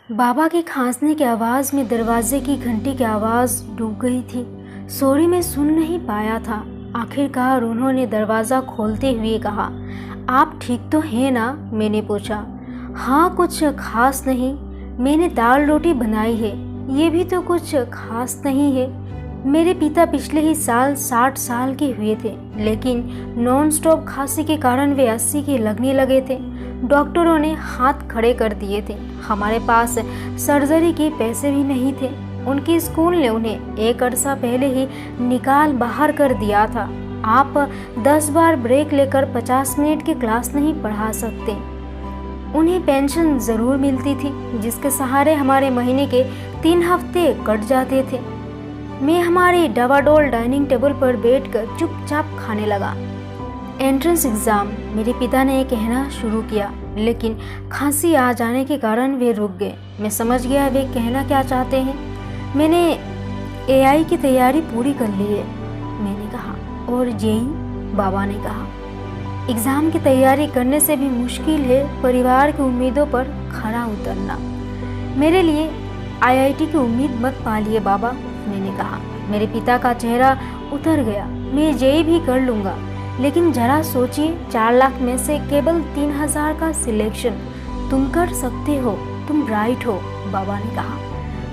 बाबा के खांसने की आवाज़ में दरवाजे की घंटी की आवाज़ डूब गई थी। सॉरी मैं सुन नहीं पाया था। आखिरकार उन्होंने दरवाज़ा खोलते हुए कहा, आप ठीक तो हैं ना? मैंने पूछा। हाँ, कुछ खास नहीं। मैंने दाल रोटी बनाई है, ये भी तो कुछ खास नहीं है। मेरे पिता पिछले ही साल 60 साल के हुए थे, लेकिन नॉन स्टॉप खांसी के कारण वे 80 के लगने लगे थे। डॉक्टरों ने हाथ खड़े कर दिए थे। हमारे पास सर्जरी के पैसे भी नहीं थे। उनके स्कूल ने उन्हें एक अरसा पहले ही निकाल बाहर कर दिया था। आप 10 बार ब्रेक लेकर 50 मिनट की क्लास नहीं पढ़ा सकते। उन्हें पेंशन ज़रूर मिलती थी, जिसके सहारे हमारे महीने के 3 हफ्ते कट जाते थे। मैं हमारे डवाडोल डाइनिंग टेबल पर बैठकर चुपचाप खाने लगा। एंट्रेंस एग्ज़ाम, मेरे पिता ने कहना शुरू किया, लेकिन खांसी आ जाने के कारण वे रुक गए। मैं समझ गया वे कहना क्या चाहते हैं। मैंने एआई की तैयारी पूरी कर ली है, मैंने कहा। और जेई? बाबा ने कहा। एग्ज़ाम की तैयारी करने से भी मुश्किल है परिवार की उम्मीदों पर खरा उतरना। मेरे लिए आईआईटी की उम्मीद मत पालिए बाबा, मैंने कहा। मेरे पिता का चेहरा उतर गया। मैं जेई भी कर लूँगा, लेकिन जरा सोचिए, 4 लाख में से केवल 3000 का सिलेक्शन। तुम कर सकते हो, तुम राइट हो, बाबा ने कहा।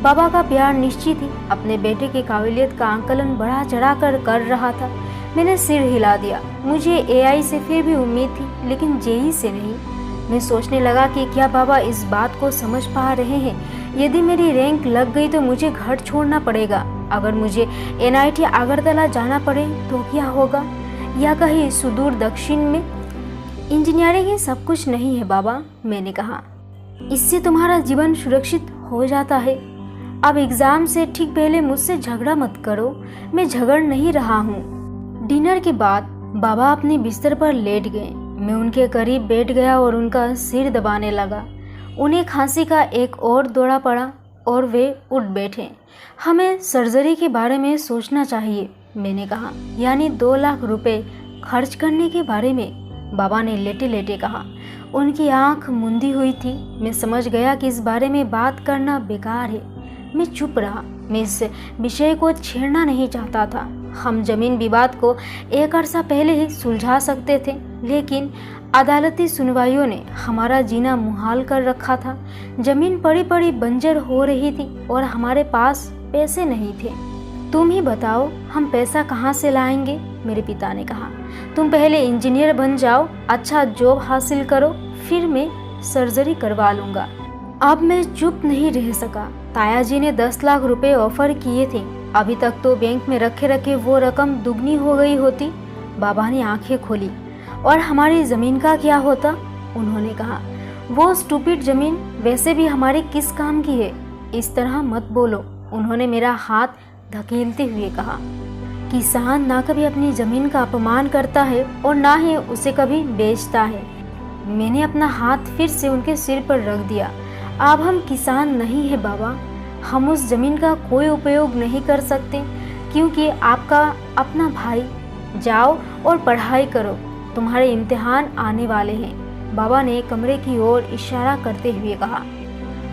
बाबा का प्यार निश्चित ही अपने बेटे की काबिलियत का आंकलन बढ़ा चढ़ा कर रहा था। मैंने सिर हिला दिया। मुझे एआई से फिर भी उम्मीद थी, लेकिन जेई से नहीं। मैं सोचने लगा कि क्या बाबा इस बात को समझ पा रहे हैं। यदि मेरी रैंक लग गई तो मुझे घर छोड़ना पड़ेगा। अगर मुझे एनआईटी अगरतला जाना पड़े तो क्या होगा, या कहीं सुदूर दक्षिण में? इंजीनियरिंग ही सब कुछ नहीं है बाबा, मैंने कहा। इससे तुम्हारा जीवन सुरक्षित हो जाता है। अब एग्ज़ाम से ठीक पहले मुझसे झगड़ा मत करो। मैं झगड़ नहीं रहा हूँ। डिनर के बाद बाबा अपने बिस्तर पर लेट गए। मैं उनके करीब बैठ गया और उनका सिर दबाने लगा। उन्हें खांसी का एक और दौरा पड़ा और वे उठ बैठे। हमें सर्जरी के बारे में सोचना चाहिए, मैंने कहा। यानी 2 लाख रुपए खर्च करने के बारे में, बाबा ने लेटे लेटे कहा। उनकी आंख मुंदी हुई थी। मैं समझ गया कि इस बारे में बात करना बेकार है। मैं चुप रहा। मैं इस विषय को छेड़ना नहीं चाहता था। हम जमीन विवाद को एक अरसा पहले ही सुलझा सकते थे, लेकिन अदालती सुनवाइयों ने हमारा जीना मुहाल कर रखा था। जमीन पड़ी पड़ी बंजर हो रही थी और हमारे पास पैसे नहीं थे। तुम ही बताओ, हम पैसा कहाँ से लाएंगे? मेरे पिता ने कहा। तुम पहले इंजीनियर बन जाओ, अच्छा जॉब हासिल करो, फिर मैं सर्जरी करवा लूँगा। अब मैं चुप नहीं रह सका। ताया जी ने 10 लाख रुपए ऑफर किए थे। अभी तक तो बैंक में रखे रखे वो रकम दुगनी हो गई होती। बाबा ने आंखें खोली। और हमारी ज़मीन का क्या होता? उन्होंने कहा। वो स्टूपिड ज़मीन वैसे भी हमारे किस काम की है? इस तरह मत बोलो, उन्होंने मेरा हाथ धकेलते हुए कहा। किसान ना कभी अपनी ज़मीन का अपमान करता है और ना ही उसे कभी बेचता है। मैंने अपना हाथ फिर से उनके सिर पर रख दिया। अब हम किसान नहीं है बाबा। हम उस ज़मीन का कोई उपयोग नहीं कर सकते, क्योंकि आपका अपना भाई। जाओ और पढ़ाई करो, तुम्हारे इम्तिहान आने वाले हैं, बाबा ने कमरे की ओर इशारा करते हुए कहा।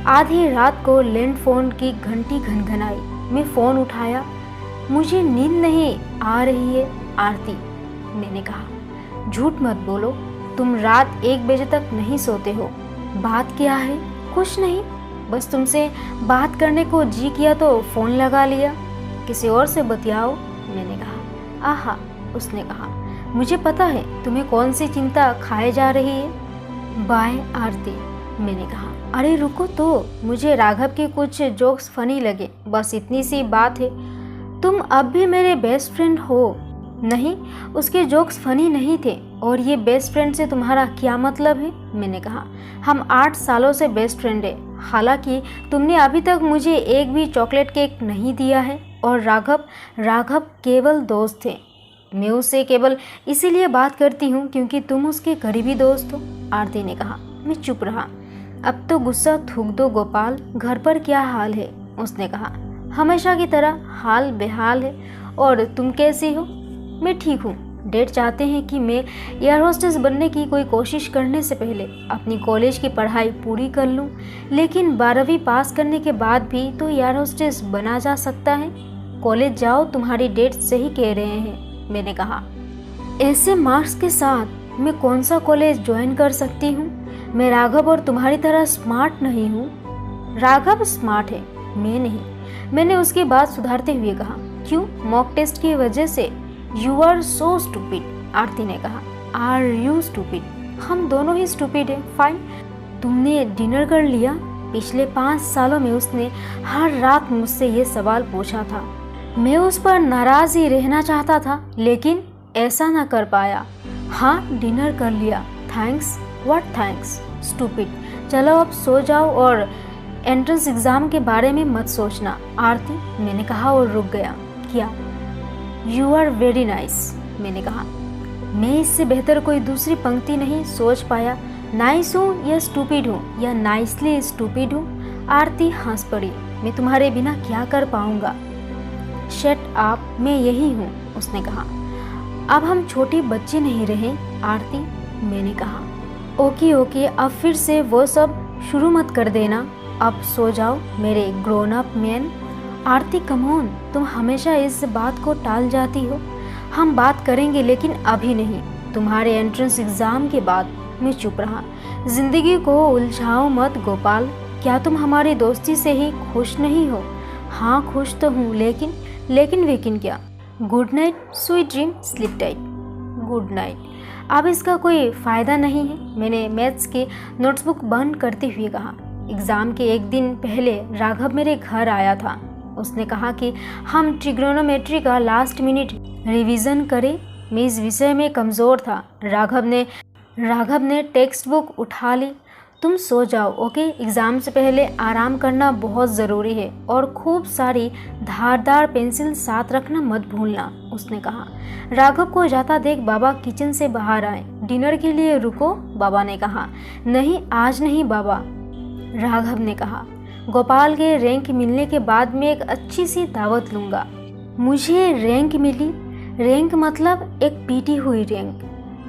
आधी रात को लैंड फोन की घंटी घनघनाई। मैं फ़ोन उठाया। मुझे नींद नहीं आ रही है आरती, मैंने कहा। झूठ मत बोलो, तुम रात 1 बजे तक नहीं सोते हो। बात क्या है? कुछ नहीं, बस तुमसे बात करने को जी किया तो फ़ोन लगा लिया। किसी और से बतियाओ, मैंने कहा। आहा, उसने कहा। मुझे पता है तुम्हें कौन सी चिंता खाए जा रही है। बाय आरती, मैंने कहा। अरे रुको तो, मुझे राघव के कुछ जोक्स फनी लगे, बस इतनी सी बात है। तुम अब भी मेरे बेस्ट फ्रेंड हो। नहीं, उसके जोक्स फनी नहीं थे। और ये बेस्ट फ्रेंड से तुम्हारा क्या मतलब है? मैंने कहा। हम 8 सालों से बेस्ट फ्रेंड हैं। हालांकि तुमने अभी तक मुझे एक भी चॉकलेट केक नहीं दिया है। और राघव केवल दोस्त थे। मैं उससे केवल इसीलिए बात करती हूँ क्योंकि तुम उसके करीबी दोस्त हो, आरती ने कहा। मैं चुप रहा। अब तो गुस्सा थूक दो गोपाल, घर पर क्या हाल है? उसने कहा। हमेशा की तरह हाल बेहाल है। और तुम कैसी हो? मैं ठीक हूँ, डैड चाहते हैं कि मैं एयर होस्टेस बनने की कोई कोशिश करने से पहले अपनी कॉलेज की पढ़ाई पूरी कर लूं, लेकिन 12वीं पास करने के बाद भी तो एयर होस्टेस बना जा सकता है। कॉलेज जाओ, तुम्हारी डैड सही कह रहे हैं, मैंने कहा। ऐसे मार्क्स के साथ मैं कौन सा कॉलेज ज्वाइन कर सकती हूँ? मैं राघव और तुम्हारी तरह स्मार्ट नहीं हूँ। राघव स्मार्ट है, मैं नहीं, मैंने उसकी बात सुधारते हुए कहा। क्यों? मॉक टेस्ट की वजह से? You are so stupid, Aarti ने कहा। Are you stupid? हम दोनों ही स्टूपिड हैं। फाइन। तुमने डिनर कर लिया? पिछले 5 सालों में उसने हर रात मुझसे ये सवाल पूछा था। मैं उस पर नाराज ही रहना चाहता था, लेकिन ऐसा ना कर पाया। हाँ, डिनर कर लिया। थैंक्स। What thanks? स्टूपिड। चलो अब सो जाओ और एंट्रेंस एग्जाम के बारे में मत सोचना, आरती, मैंने कहा और रुक गया। क्या? यू आर वेरी नाइस, मैंने कहा। मैं इससे बेहतर कोई दूसरी पंक्ति नहीं सोच पाया। नाइस हूँ या स्टूपिड हूँ या नाइसली स्टूपिड हूँ? आरती हंस पड़ी। मैं तुम्हारे बिना क्या कर पाऊंगा? शट अप, मैं यही हूँ, उसने कहा। अब हम छोटी बच्ची नहीं रहे, आरती, मैंने कहा। ओके ओके, अब फिर से वो सब शुरू मत कर देना। अब सो जाओ मेरे grown up man. Aarti come on, तुम हमेशा इस बात को टाल जाती हो। हम बात करेंगे, लेकिन अभी नहीं। तुम्हारे एंट्रेंस एग्जाम के बाद। मैं चुप रहा। जिंदगी को उलझाओ मत गोपाल। क्या तुम हमारी दोस्ती से ही खुश नहीं हो? हाँ खुश तो हूँ, लेकिन क्या? Good night, sweet dream, sleep tight. Good night. अब इसका कोई फ़ायदा नहीं है, मैंने मैथ्स की नोट्सबुक बंद करते हुए कहा। एग्ज़ाम के एक दिन पहले राघव मेरे घर आया था। उसने कहा कि हम ट्रिग्नोमेट्री का लास्ट मिनट रिवीजन करें। मैं इस विषय में कमज़ोर था। राघव ने टेक्स्ट बुक उठा ली। तुम सो जाओ, ओके? एग्ज़ाम से पहले आराम करना बहुत ज़रूरी है और खूब सारी धारदार पेंसिल साथ रखना मत भूलना, उसने कहा। राघव को जाता देख बाबा किचन से बाहर आए। डिनर के लिए रुको, बाबा ने कहा। नहीं, आज नहीं बाबा, राघव ने कहा। गोपाल के रैंक मिलने के बाद मैं एक अच्छी सी दावत लूँगा। मुझे रैंक मिली? रैंक मतलब एक पीटी हुई रैंक।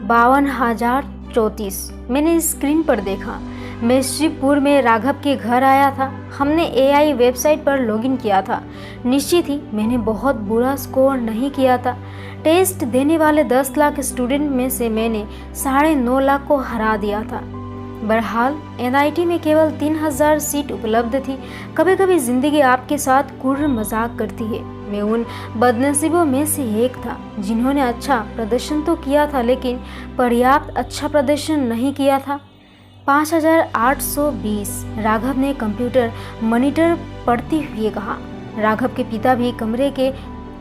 52,034 मैंने स्क्रीन पर देखा। मैं शिवपुर में राघव के घर आया था। हमने AI वेबसाइट पर लॉगिन किया था। निश्चित ही मैंने बहुत बुरा स्कोर नहीं किया था। टेस्ट देने वाले 10 लाख स्टूडेंट में से मैंने 9.5 लाख को हरा दिया था। बहरहाल NIT में केवल 3000 सीट उपलब्ध थी। कभी कभी जिंदगी आपके साथ कुर्र मजाक करती है। मैं उन बदनसीबों में से एक था जिन्होंने अच्छा प्रदर्शन तो किया था, लेकिन पर्याप्त अच्छा प्रदर्शन नहीं किया था। 5820, राघव ने कंप्यूटर मॉनिटर पढ़ते हुए कहा। राघव के पिता भी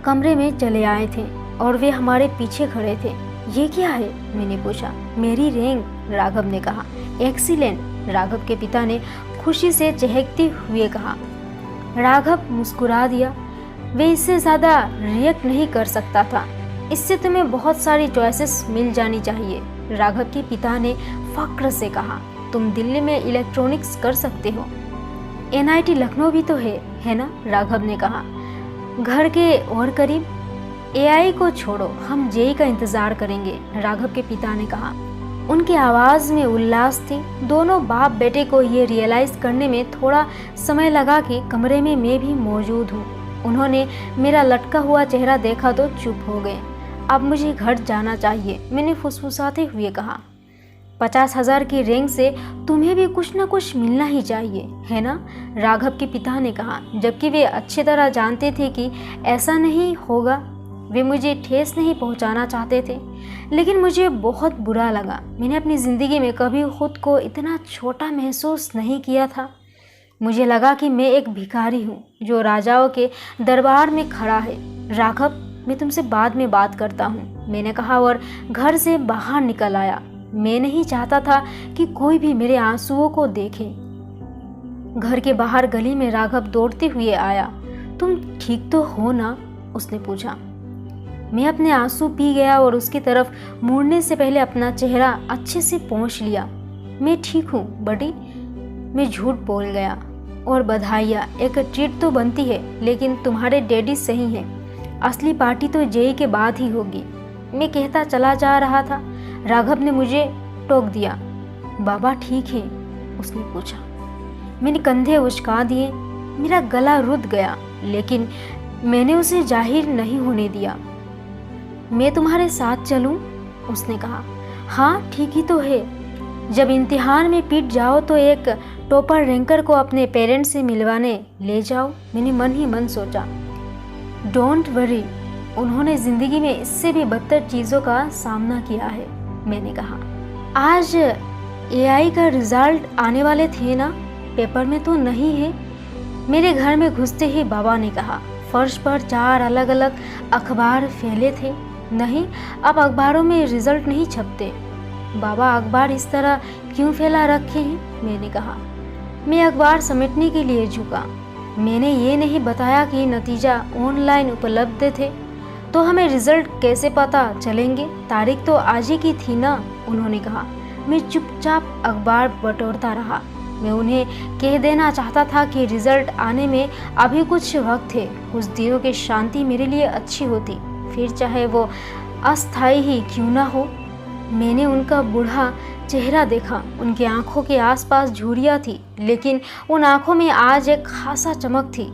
कमरे में चले आए थे और वे हमारे पीछे खड़े थे। ये क्या है? मैंने पूछा। मेरी रैंक, राघव ने कहा। एक्सीलेंट, राघव के पिता ने खुशी से चहकते हुए कहा। राघव मुस्कुरा दिया। वे इससे ज़्यादा रिएक्ट नहीं कर सकता था। इससे तुम्हें बहुत सारी चॉइसेस मिल जानी चाहिए, राघव के पिता ने फक्र से कहा। तुम दिल्ली में इलेक्ट्रॉनिक्स कर सकते हो। NIT लखनऊ भी तो है ना? राघव ने कहा। घर के और करीब। AI को छोड़ो, हम JEE का इंतज़ार करेंगे, राघव के पिता ने कहा। उनकी आवाज़ में उल्लास थी। दोनों बाप बेटे को ये रियलाइज़ करने में थोड़ा समय लगा कि कमरे में मैं भी मौजूद हूँ। उन्होंने मेरा लटका हुआ चेहरा देखा तो चुप हो गए। अब मुझे घर जाना चाहिए, मैंने फुसफुसाते हुए कहा। 50,000 की रैंक से तुम्हें भी कुछ न कुछ मिलना ही चाहिए, है ना? राघव के पिता ने कहा, जबकि वे अच्छी तरह जानते थे कि ऐसा नहीं होगा। वे मुझे ठेस नहीं पहुंचाना चाहते थे, लेकिन मुझे बहुत बुरा लगा। मैंने अपनी ज़िंदगी में कभी खुद को इतना छोटा महसूस नहीं किया था। मुझे लगा कि मैं एक भिखारी हूँ जो राजाओं के दरबार में खड़ा है। राघव, मैं तुमसे बाद में बात करता हूँ, मैंने कहा और घर से बाहर निकल आया। मैं नहीं चाहता था कि कोई भी मेरे आंसुओं को देखे। घर के बाहर गली में राघव दौड़ते हुए आया। तुम ठीक तो हो ना? उसने पूछा। मैं अपने आंसू पी गया और उसकी तरफ मुड़ने से पहले अपना चेहरा अच्छे से पोंछ लिया। मैं ठीक हूँ बडी, मैं झूठ बोल गया। और बधाइयाँ, एक ट्रीट तो बनती है, लेकिन तुम्हारे डैडी सही हैं। असली पार्टी तो JEE के बाद ही होगी। मैं कहता चला जा रहा था। राघव ने मुझे टोक दिया। बाबा ठीक है? उसने पूछा। मैंने कंधे उचका दिए। मेरा गला रुध गया, लेकिन मैंने उसे जाहिर नहीं होने दिया। मैं तुम्हारे साथ चलूं? उसने कहा। हाँ ठीक ही तो है। जब इम्तिहान में पिट जाओ तो एक टॉपर रैंकर को अपने पेरेंट्स से मिलवाने ले जाओ, मैंने मन ही मन सोचा। डोंट वरी, उन्होंने ज़िंदगी में इससे भी बदतर चीज़ों का सामना किया है, मैंने कहा। आज एआई का रिजल्ट आने वाले थे ना? पेपर में तो नहीं है? मेरे घर में घुसते ही बाबा ने कहा। फर्श पर 4 अलग अलग अखबार फैले थे। नहीं, अब अखबारों में रिजल्ट नहीं छपते। बाबा अखबार इस तरह क्यों फैला रखे हैं? मैंने कहा। मैं अखबार समेटने के लिए झुका। मैंने ये नहीं बताया कि नतीजा ऑनलाइन उपलब्ध थे, तो हमें रिजल्ट कैसे पता चलेंगे? तारीख तो आज ही की थी ना, उन्होंने कहा। मैं चुपचाप अखबार बटोरता रहा। मैं उन्हें कह देना चाहता था कि रिजल्ट आने में अभी कुछ वक्त है। कुछ दिनों की शांति मेरे लिए अच्छी होती, फिर चाहे वो अस्थायी ही क्यों ना हो। मैंने उनका बूढ़ा चेहरा देखा। उनकी आंखों के आसपास झुर्रियाँ थी, लेकिन उन आंखों में आज एक खासा चमक थी।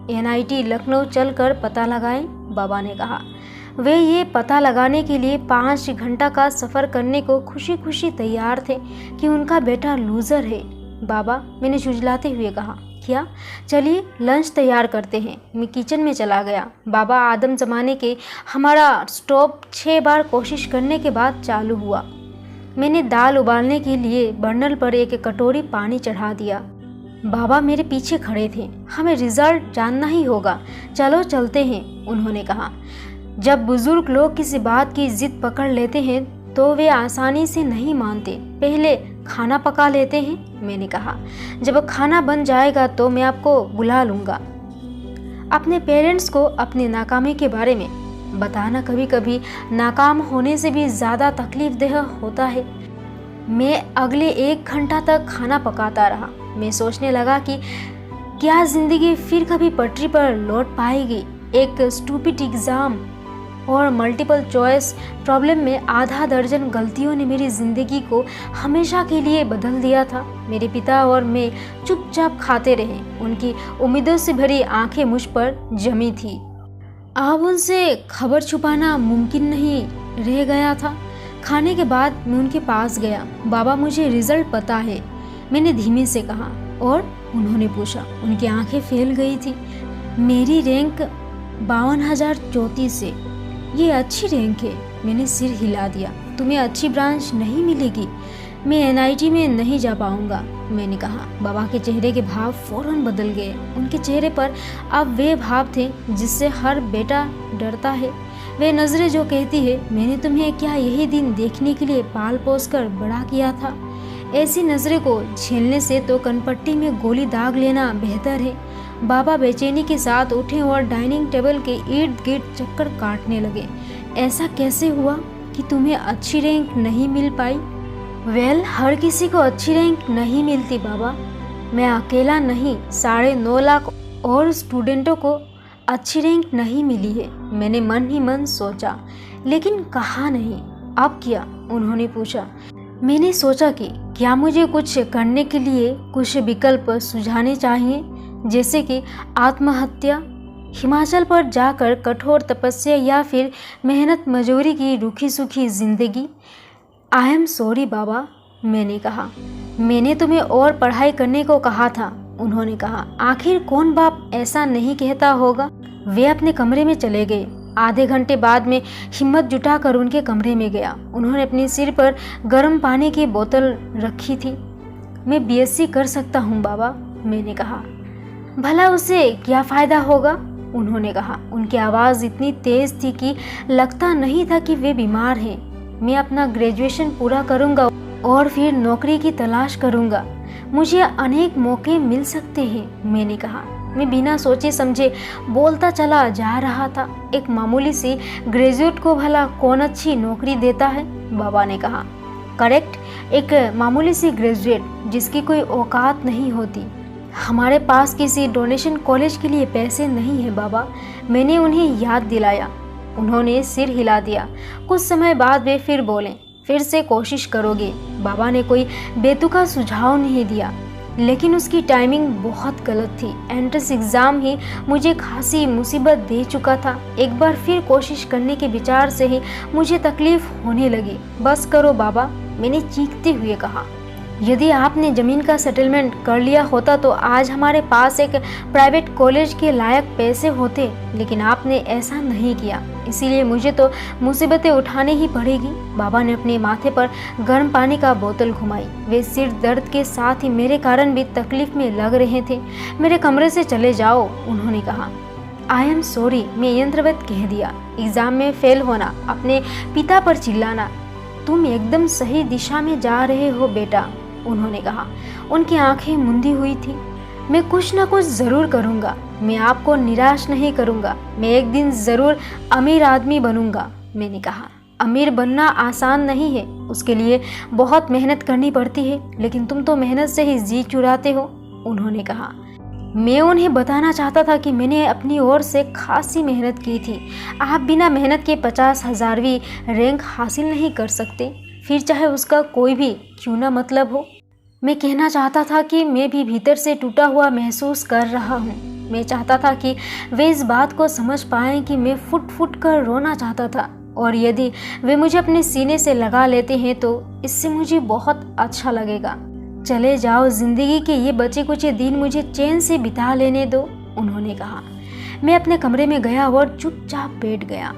एनआईटी लखनऊ चलकर पता लगाएं, बाबा ने कहा। वे ये पता लगाने के लिए 5 घंटा का सफ़र करने को खुशी खुशी तैयार थे कि उनका बेटा लूज़र है। बाबा, मैंने झुंझलाते हुए कहा। क्या? चलिए लंच तैयार करते हैं। मैं किचन में चला गया। बाबा आदम ज़माने के हमारा स्टोव 6 बार कोशिश करने के बाद चालू हुआ। मैंने दाल उबालने के लिए बर्नल पर एक कटोरी पानी चढ़ा दिया। बाबा मेरे पीछे खड़े थे। हमें रिजल्ट जानना ही होगा, चलो चलते हैं, उन्होंने कहा। जब बुजुर्ग लोग किसी बात की जिद पकड़ लेते हैं तो वे आसानी से नहीं मानते। पहले खाना पका लेते हैं, मैंने कहा। जब खाना बन जाएगा तो मैं आपको बुला लूँगा। अपने पेरेंट्स को अपनी नाकामी के बारे में बताना कभी कभी नाकाम होने से भी ज़्यादा तकलीफदेह होता है। मैं अगले 1 घंटा तक खाना पकाता रहा। मैं सोचने लगा कि क्या ज़िंदगी फिर कभी पटरी पर लौट पाएगी। एक स्टूपिड एग्ज़ाम और मल्टीपल चॉइस प्रॉब्लम में आधा दर्जन गलतियों ने मेरी ज़िंदगी को हमेशा के लिए बदल दिया था। मेरे पिता और मैं चुपचाप खाते रहे। उनकी उम्मीदों से भरी आंखें मुझ पर जमी थी। अब उनसे खबर छुपाना मुमकिन नहीं रह गया था। खाने के बाद मैं उनके पास गया। बाबा, मुझे रिजल्ट पता है, मैंने धीमे से कहा। और? उन्होंने पूछा। उनकी आंखें फैल गई थी। मेरी रैंक 52,034 है। ये अच्छी रैंक है, मैंने सिर हिला दिया। तुम्हें अच्छी ब्रांच नहीं मिलेगी, मैं एनआईटी में नहीं जा पाऊंगा, मैंने कहा। बाबा के चेहरे के भाव फौरन बदल गए। उनके चेहरे पर अब वे भाव थे जिससे हर बेटा डरता है। वे नज़रें जो कहती है, मैंने तुम्हें क्या यही दिन देखने के लिए पाल पोस कर बड़ा किया था। ऐसी नज़रें को झेलने से तो कनपट्टी में गोली दाग लेना बेहतर है। बाबा बेचैनी के साथ उठे और डाइनिंग टेबल के इर्द गिर्द चक्कर काटने लगे। ऐसा कैसे हुआ कि तुम्हें अच्छी रैंक नहीं मिल पाई? वेल, हर किसी को अच्छी रैंक नहीं मिलती बाबा। मैं अकेला नहीं, 9.5 लाख और स्टूडेंटों को अच्छी रैंक नहीं मिली है, मैंने मन ही मन सोचा। लेकिन कहा नहीं। अब क्या? उन्होंने पूछा। मैंने सोचा कि क्या मुझे कुछ करने के लिए कुछ विकल्प सुझाने चाहिए, जैसे कि आत्महत्या, हिमाचल पर जाकर कठोर तपस्या या फिर मेहनत मजदूरी की रूखी सूखी जिंदगी। आई एम सॉरी बाबा, मैंने कहा। मैंने तुम्हें और पढ़ाई करने को कहा था, उन्होंने कहा। आखिर कौन बाप ऐसा नहीं कहता होगा। वे अपने कमरे में चले गए। आधे घंटे बाद में हिम्मत जुटाकर उनके कमरे में गया। उन्होंने अपने सिर पर गर्म पानी की बोतल रखी थी। मैं बीएससी कर सकता हूँ बाबा, मैंने कहा। भला उसे क्या फ़ायदा होगा, उन्होंने कहा। उनकी आवाज़ इतनी तेज़ थी कि लगता नहीं था कि वे बीमार हैं। मैं अपना ग्रेजुएशन पूरा करूँगा और फिर नौकरी की तलाश करूँगा। मुझे अनेक मौके मिल सकते हैं, मैंने कहा। मैं बिना सोचे समझे बोलता चला जा रहा था। एक मामूली सी ग्रेजुएट को भला कौन अच्छी नौकरी देता है, बाबा ने कहा। करेक्ट, एक मामूली सी ग्रेजुएट जिसकी कोई औकात नहीं होती। हमारे पास किसी डोनेशन कॉलेज के लिए पैसे नहीं है बाबा, मैंने उन्हें याद दिलाया। उन्होंने सिर हिला दिया। कुछ समय बाद वे फिर बोले, फिर से कोशिश करोगे? बाबा ने कोई बेतुका सुझाव नहीं दिया, लेकिन उसकी टाइमिंग बहुत गलत थी। एंट्रेंस एग्ज़ाम ही मुझे खासी मुसीबत दे चुका था। एक बार फिर कोशिश करने के विचार से ही मुझे तकलीफ होने लगी। बस करो बाबा, मैंने चीखते हुए कहा। यदि आपने ज़मीन का सेटलमेंट कर लिया होता तो आज हमारे पास एक प्राइवेट कॉलेज के लायक पैसे होते, लेकिन आपने ऐसा नहीं किया, इसीलिए मुझे तो मुसीबतें उठानी ही पड़ेगी। बाबा ने अपने माथे पर गर्म पानी का बोतल घुमाई। वे सिर दर्द के साथ ही मेरे कारण भी तकलीफ में लग रहे थे। मेरे कमरे से चले जाओ, उन्होंने कहा। आई एम सॉरी, मैं यंत्रवत कह दिया। एग्ज़ाम में फेल होना, अपने पिता पर चिल्लाना। तुम एकदम सही दिशा में जा रहे हो बेटा, उन्होंने कहा। उनकी आंखें मुंदी हुई थी। मैं कुछ ना कुछ ज़रूर करूँगा, मैं आपको निराश नहीं करूँगा, मैं एक दिन ज़रूर अमीर आदमी बनूँगा, मैंने कहा। अमीर बनना आसान नहीं है, उसके लिए बहुत मेहनत करनी पड़ती है, लेकिन तुम तो मेहनत से ही जी चुराते हो, उन्होंने कहा। मैं उन्हें बताना चाहता था कि मैंने अपनी ओर से खासी मेहनत की थी। आप बिना मेहनत के 50,000वीं रैंक हासिल नहीं कर सकते, फिर चाहे उसका कोई भी क्यों ना मतलब हो। मैं कहना चाहता था कि मैं भी भीतर से टूटा हुआ महसूस कर रहा हूँ। मैं चाहता था कि वे इस बात को समझ पाएं कि मैं फुट फुट कर रोना चाहता था, और यदि वे मुझे अपने सीने से लगा लेते हैं तो इससे मुझे बहुत अच्छा लगेगा। चले जाओ, जिंदगी के ये बचे कुछ दिन मुझे चैन से बिता लेने दो, उन्होंने कहा। मैं अपने कमरे में गया और चुपचाप बैठ गया।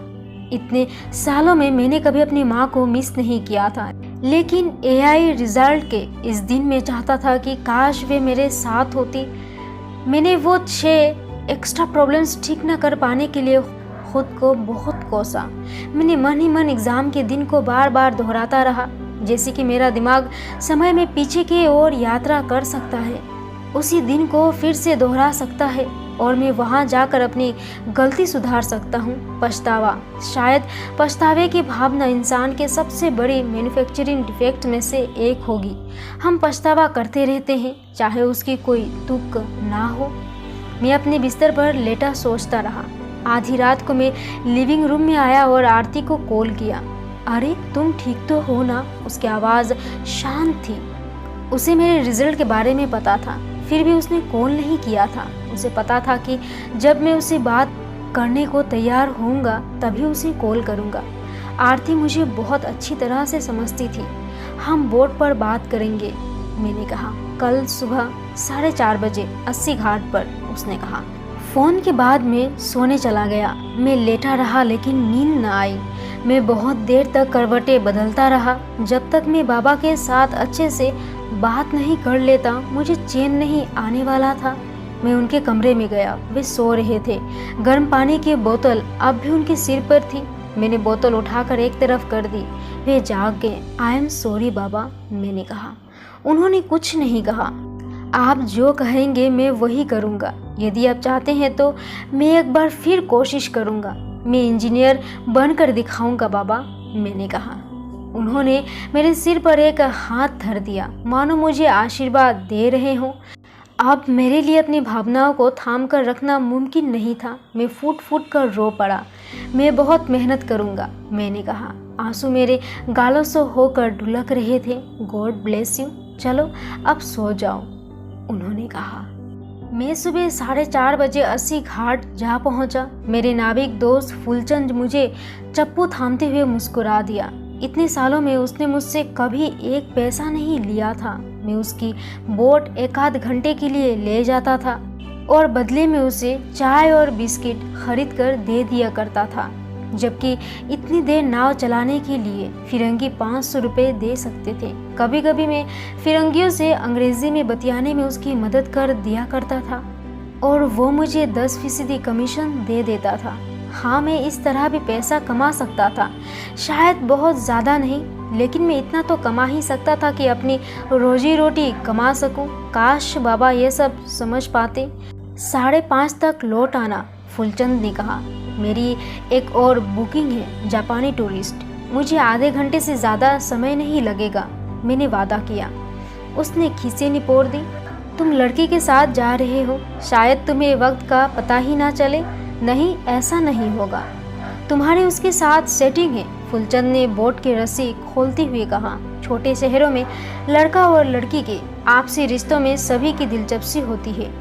इतने सालों में मैंने कभी अपनी माँ को मिस नहीं किया था, लेकिन एआई रिजल्ट के इस दिन में चाहता था कि काश वे मेरे साथ होती। मैंने वो 6 एक्स्ट्रा प्रॉब्लम्स ठीक न कर पाने के लिए खुद को बहुत कोसा। मैंने मन ही मन एग्ज़ाम के दिन को बार बार दोहराता रहा, जैसे कि मेरा दिमाग समय में पीछे की ओर यात्रा कर सकता है, उसी दिन को फिर से दोहरा सकता है और मैं वहां जाकर अपनी गलती सुधार सकता हूं। पछतावा, शायद पछतावे की भावना इंसान के सबसे बड़ी मैन्युफैक्चरिंग डिफेक्ट में से एक होगी। हम पछतावा करते रहते हैं, चाहे उसकी कोई तुक ना हो। मैं अपने बिस्तर पर लेटा सोचता रहा। आधी रात को मैं लिविंग रूम में आया और आरती को कॉल किया। अरे तुम ठीक तो हो ना? उसकी आवाज़ शांत थी। उसे मेरे रिजल्ट के बारे में पता था, फिर भी उसने कॉल नहीं किया था। उसे पता था कि जब मैं उसे बात करने को तैयार होऊंगा तभी उसे कॉल करूंगा। आरती मुझे बहुत अच्छी तरह से समझती थी। हम बोर्ड पर बात करेंगे, मैंने कहा। कल सुबह 4:30 बजे 80 घाट पर, उसने कहा। फ़ोन के बाद मैं सोने चला गया। मैं लेटा रहा लेकिन नींद न आई। मैं बहुत देर तक करवटें बदलता रहा। जब तक मैं बाबा के साथ अच्छे से बात नहीं कर लेता मुझे चैन नहीं आने वाला था। मैं उनके कमरे में गया। वे सो रहे थे। गर्म पानी की बोतल अब भी उनके सिर पर थी। मैंने बोतल उठाकर एक तरफ कर दी। वे जाग गए। आई एम सॉरी बाबा, मैंने कहा। उन्होंने कुछ नहीं कहा। आप जो कहेंगे मैं वही करूँगा। यदि आप चाहते हैं तो मैं एक बार फिर कोशिश करूँगा। मैं इंजीनियर बनकर दिखाऊंगा बाबा, मैंने कहा। उन्होंने मेरे सिर पर एक हाथ धर दिया, मानो मुझे आशीर्वाद दे रहे हों। अब मेरे लिए अपनी भावनाओं को थाम कर रखना मुमकिन नहीं था। मैं फूट फूट कर रो पड़ा। मैं बहुत मेहनत करूँगा, मैंने कहा। आंसू मेरे गालों से होकर ढुलक रहे थे। गॉड ब्लेस यू, चलो अब सो जाओ, उन्होंने कहा। मैं सुबह 4:30 बजे 80 घाट जा पहुंचा। मेरे नाविक दोस्त फूलचंद मुझे चप्पू थामते हुए मुस्कुरा दिया। इतने सालों में उसने मुझसे कभी एक पैसा नहीं लिया था। मैं उसकी बोट एक आध घंटे के लिए ले जाता था और बदले में उसे चाय और बिस्किट खरीद कर दे दिया करता था, जबकि इतनी देर नाव चलाने के लिए फिरंगी 500 रुपये दे सकते थे। कभी कभी मैं फिरंगियों से अंग्रेजी में बतियाने में उसकी मदद कर दिया करता था और वो मुझे 10% कमीशन दे देता था। हाँ, मैं इस तरह भी पैसा कमा सकता था, शायद बहुत ज़्यादा नहीं, लेकिन मैं इतना तो कमा ही सकता था कि अपनी रोजी रोटी कमा सकूं। काश बाबा ये सब समझ पाते। 5:30 तक लौट आना, फूलचंद ने कहा। मेरी एक और बुकिंग है, जापानी टूरिस्ट। मुझे आधे घंटे से ज़्यादा समय नहीं लगेगा, मैंने वादा किया। उसने खीसें निपोड़ दी। तुम लड़की के साथ जा रहे हो, शायद तुम्हें वक्त का पता ही ना चले। नहीं, ऐसा नहीं होगा। तुम्हारे उसके साथ सेटिंग है। फूलचंद ने बोट की रस्सी खोलते हुए कहा। छोटे शहरों में लड़का और लड़की के आपसी रिश्तों में सभी की दिलचस्पी होती है।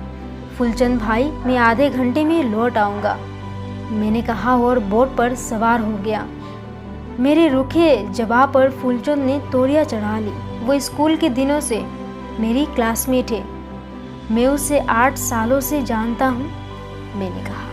फूलचंद भाई, मैं आधे घंटे में लौट आऊँगा, मैंने कहा और बोट पर सवार हो गया। मेरे रुखे जवाब पर फूलचंद ने तोड़ियां चढ़ा ली। वो स्कूल के दिनों से मेरी क्लासमेट है, मैं उसे 8 सालों से जानता हूँ, मैंने कहा।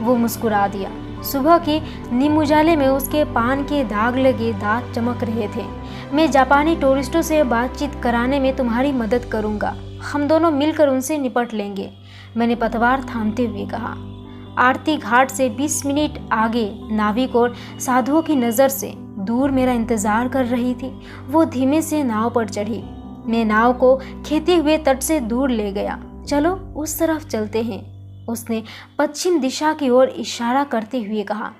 वो मुस्कुरा दिया। सुबह के नीम उजाले में उसके पान के दाग लगे दांत चमक रहे थे। मैं जापानी टूरिस्टों से बातचीत कराने में तुम्हारी मदद करूँगा, हम दोनों मिलकर उनसे निपट लेंगे, मैंने पतवार थामते हुए कहा। आरती घाट से 20 मिनट आगे नाविक और साधुओं की नज़र से दूर मेरा इंतज़ार कर रही थी। वो धीमे से नाव पर चढ़ी। मैं नाव को खेते हुए तट से दूर ले गया। चलो उस तरफ चलते हैं, उसने पश्चिम दिशा की ओर इशारा करते हुए कहा,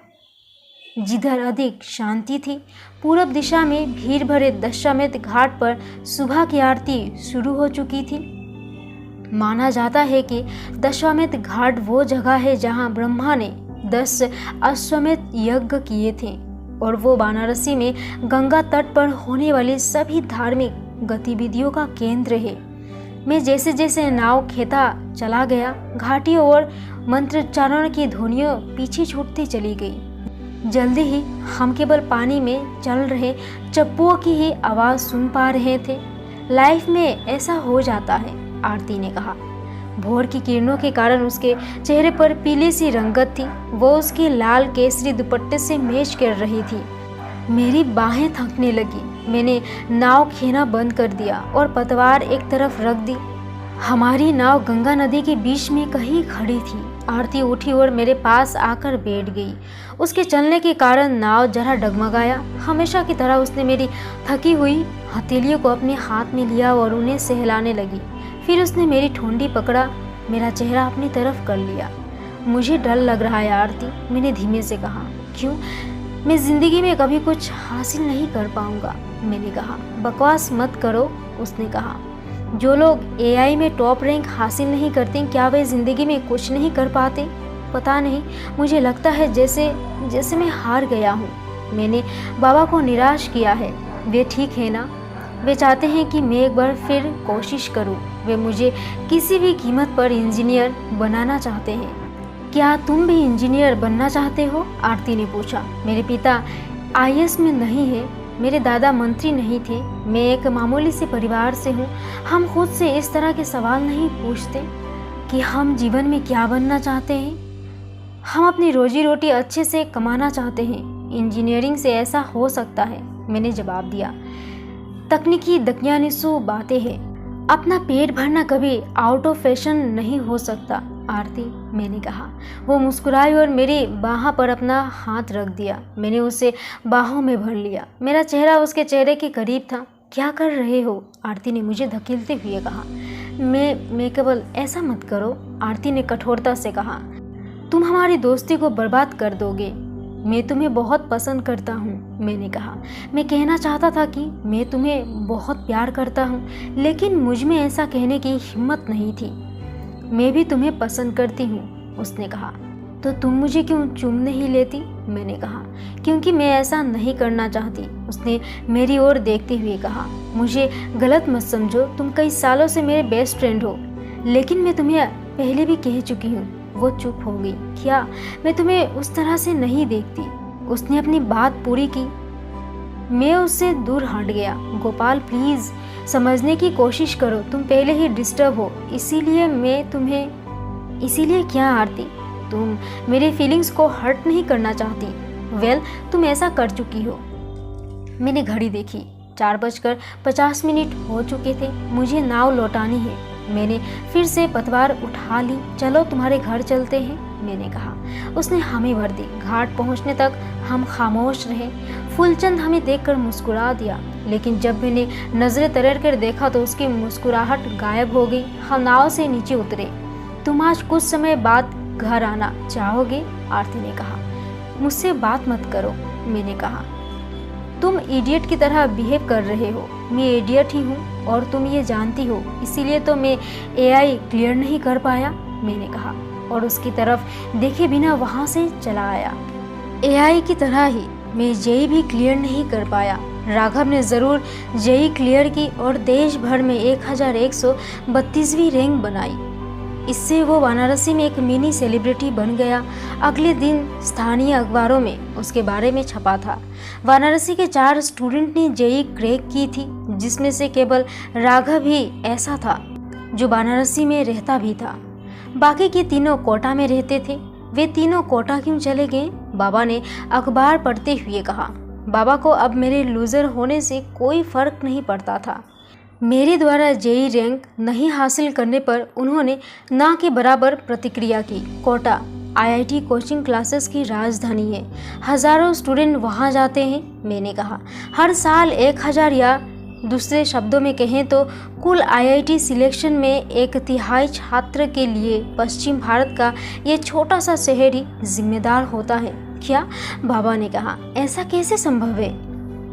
जिधर अधिक शांति थी। पूरब दिशा में भीड़ भरे दशाश्वमेध घाट पर सुबह की आरती शुरू हो चुकी थी। माना जाता है कि दशाश्वमेध घाट वो जगह है जहां ब्रह्मा ने 10 अश्वमेध यज्ञ किए थे और वो वाराणसी में गंगा तट पर होने वाली सभी धार्मिक गतिविधियों का केंद्र है। मैं जैसे जैसे नाव खेता चला गया, घाटियों और मंत्रोच्चारण की ध्वनियों पीछे छूटती चली गई। जल्दी ही हम केवल पानी में चल रहे चप्पुओं की ही आवाज़ सुन पा रहे थे। लाइफ में ऐसा हो जाता है, आरती ने कहा। भोर की किरणों के कारण उसके चेहरे पर पीली सी रंगत थी। वो उसके लाल केसरी दुपट्टे से मैच कर रही थी। मेरी बाहें थकने लगी। मैंने नाव खेना बंद कर दिया और पतवार एक तरफ रख दी। हमारी नाव गंगा नदी के बीच में कहीं खड़ी थी। आरती उठी और मेरे पास आकर बैठ गई। उसके चलने के कारण नाव जरा डगमगाया। हमेशा की तरह उसने मेरी थकी हुई हथेलियों को अपने हाथ में लिया और उन्हें सहलाने लगी। फिर उसने मेरी ठोंडी पकड़ा, मेरा चेहरा अपनी तरफ कर लिया। मुझे डर लग रहा है आरती, मैंने धीमे से कहा। क्यों? मैं ज़िंदगी में कभी कुछ हासिल नहीं कर पाऊंगा, मैंने कहा। बकवास मत करो, उसने कहा। जो लोग एआई में टॉप रैंक हासिल नहीं करते, क्या वे ज़िंदगी में कुछ नहीं कर पाते? पता नहीं, मुझे लगता है जैसे मैं हार गया हूँ। मैंने बाबा को निराश किया है। वे ठीक है ना? वे चाहते हैं कि मैं एक बार फिर कोशिश करूं। वे मुझे किसी भी कीमत पर इंजीनियर बनाना चाहते हैं। क्या तुम भी इंजीनियर बनना चाहते हो? आरती ने पूछा। मेरे पिता आईएएस में नहीं है, मेरे दादा मंत्री नहीं थे, मैं एक मामूली से परिवार से हूँ। हम खुद से इस तरह के सवाल नहीं पूछते कि हम जीवन में क्या बनना चाहते हैं। हम अपनी रोजी रोटी अच्छे से कमाना चाहते हैं। इंजीनियरिंग से ऐसा हो सकता है, मैंने जवाब दिया। तकनीकी दकियानुसू बातें हैं। अपना पेट भरना कभी आउट ऑफ फैशन नहीं हो सकता आरती, मैंने कहा। वो मुस्कुराई और मेरी बाह पर अपना हाथ रख दिया। मैंने उसे बाहों में भर लिया। मेरा चेहरा उसके चेहरे के करीब था। क्या कर रहे हो? आरती ने मुझे धकेलते हुए कहा। मैं केवल ऐसा मत करो, आरती ने कठोरता से कहा। तुम हमारी दोस्ती को बर्बाद कर दोगे। मैं तुम्हें बहुत पसंद करता हूँ, मैंने कहा। मैं कहना चाहता था कि मैं तुम्हें बहुत प्यार करता हूँ, लेकिन मुझ में ऐसा कहने की हिम्मत नहीं थी। मैं भी तुम्हें पसंद करती हूँ, उसने कहा। तो तुम मुझे क्यों चूम नहीं लेती? मैंने कहा। क्योंकि मैं ऐसा नहीं करना चाहती, उसने मेरी ओर देखते हुए कहा। मुझे गलत मत समझो, तुम कई सालों से मेरे बेस्ट फ्रेंड हो, लेकिन मैं तुम्हें पहले भी कह चुकी हूँ। वो चुप हो गई। क्या मैं तुम्हें उस तरह से नहीं देखती? उसने अपनी बात पूरी की। मैं उससे दूर हट गया। गोपाल प्लीज़ समझने की कोशिश करो, तुम पहले ही डिस्टर्ब हो, इसीलिए क्या आरती, तुम मेरे फीलिंग्स को हर्ट नहीं करना चाहती? वेल, तुम ऐसा कर चुकी हो। मैंने घड़ी देखी, 4:50 हो चुके थे। मुझे नाव लौटानी है। मैंने फिर से पतवार उठा ली। चलो तुम्हारे घर चलते हैं, मैंने कहा। उसने हामी भर दी। घाट पहुंचने तक हम खामोश रहे। फूलचंद हमें देखकर मुस्कुरा दिया, लेकिन जब मैंने नजरें तरेर कर देखा तो उसकी मुस्कुराहट गायब हो गई। हम नाव से नीचे उतरे। तुम आज कुछ समय बाद घर आना चाहोगे? आरती ने कहा। मुझसे बात मत करो, मैंने कहा। तुम इडियट की तरह बिहेव कर रहे हो। मैं इडियट ही हूँ और तुम ये जानती हो, इसीलिए तो मैं एआई क्लियर नहीं कर पाया, मैंने कहा और उसकी तरफ देखे बिना वहाँ से चला आया। एआई की तरह ही मैं जेई भी क्लियर नहीं कर पाया। राघव ने ज़रूर जेई क्लियर की और देश भर में 1132वीं रैंक बनाई। इससे वो वाराणसी में एक मिनी सेलिब्रिटी बन गया। अगले दिन स्थानीय अखबारों में उसके बारे में छपा था। वाराणसी के 4 स्टूडेंट ने जेई क्रैक की थी, जिसमें से केवल राघव ही ऐसा था जो वाराणसी में रहता भी था। बाकी के तीनों कोटा में रहते थे। वे तीनों कोटा क्यों चले गए? बाबा ने अखबार पढ़ते हुए कहा। बाबा को अब मेरे लूज़र होने से कोई फर्क नहीं पड़ता था। मेरे द्वारा जेई रैंक नहीं हासिल करने पर उन्होंने ना के बराबर प्रतिक्रिया की। कोटा आईआईटी कोचिंग क्लासेस की राजधानी है। हजारों स्टूडेंट वहां जाते हैं। मैंने कहा, हर साल 1000 या दूसरे शब्दों में कहें तो कुल आईआईटी सिलेक्शन में 1/3 छात्र के लिए पश्चिम भारत का ये छोटा सा शहर ही जिम्मेदार होता है क्या? बाबा ने कहा, ऐसा कैसे संभव है?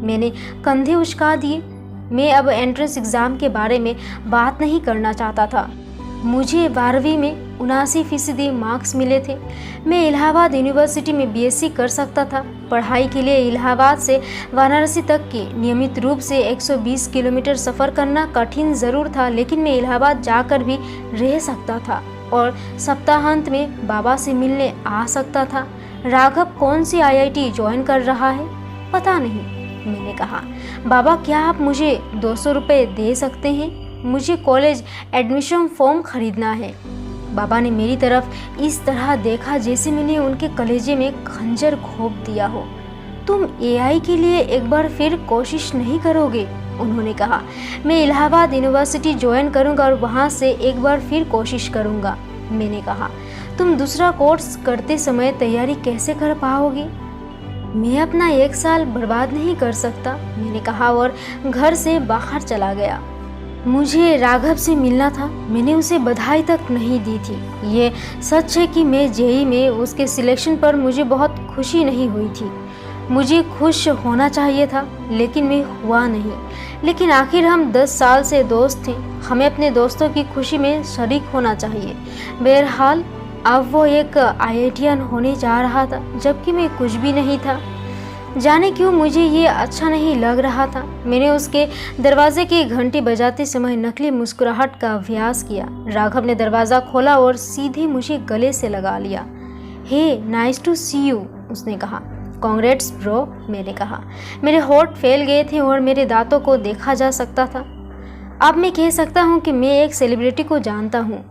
मैंने कंधे उचका दिए। मैं अब एंट्रेंस एग्ज़ाम के बारे में बात नहीं करना चाहता था। मुझे 12वीं में 79% मार्क्स मिले थे। मैं इलाहाबाद यूनिवर्सिटी में बीएससी कर सकता था। पढ़ाई के लिए इलाहाबाद से वाराणसी तक की नियमित रूप से 120 किलोमीटर सफ़र करना कठिन ज़रूर था, लेकिन मैं इलाहाबाद जाकर भी रह सकता था और सप्ताहांत में बाबा से मिलने आ सकता था। राघव कौन सी आईआईटी ज्वाइन कर रहा है? पता नहीं। मैंने कहा, बाबा क्या आप मुझे 200 रुपये दे सकते हैं? मुझे कॉलेज एडमिशन फॉर्म खरीदना है। बाबा ने मेरी तरफ इस तरह देखा जैसे मैंने उनके कलेजे में खंजर घोंप दिया हो। तुम एआई के लिए एक बार फिर कोशिश नहीं करोगे? उन्होंने कहा। मैं इलाहाबाद यूनिवर्सिटी ज्वाइन करूंगा और वहां से एक बार फिर कोशिश करूंगा। मैंने कहा, तुम दूसरा कोर्स करते समय तैयारी कैसे कर पाओगे? मैं अपना 1 साल बर्बाद नहीं कर सकता। मैंने कहा और घर से बाहर चला गया। मुझे राघव से मिलना था। मैंने उसे बधाई तक नहीं दी थी। ये सच है कि मैं जेई में उसके सिलेक्शन पर मुझे बहुत खुशी नहीं हुई थी। मुझे खुश होना चाहिए था, लेकिन मैं हुआ नहीं। लेकिन आखिर हम 10 साल से दोस्त थे। हमें अपने दोस्तों की खुशी में शरीक होना चाहिए। बहरहाल अब वो एक आईआईटीएन होने जा रहा था, जबकि मैं कुछ भी नहीं था। जाने क्यों मुझे ये अच्छा नहीं लग रहा था। मैंने उसके दरवाजे की घंटी बजाते समय नकली मुस्कुराहट का अभ्यास किया। राघव ने दरवाज़ा खोला और सीधे मुझे गले से लगा लिया। हे, नाइस टू सी यू, उसने कहा। कांग्रेट्स ब्रो, मैंने कहा। मेरे होंठ फैल गए थे और मेरे दांतों को देखा जा सकता था। अब मैं कह सकता हूँ कि मैं एक सेलिब्रिटी को जानता हूँ।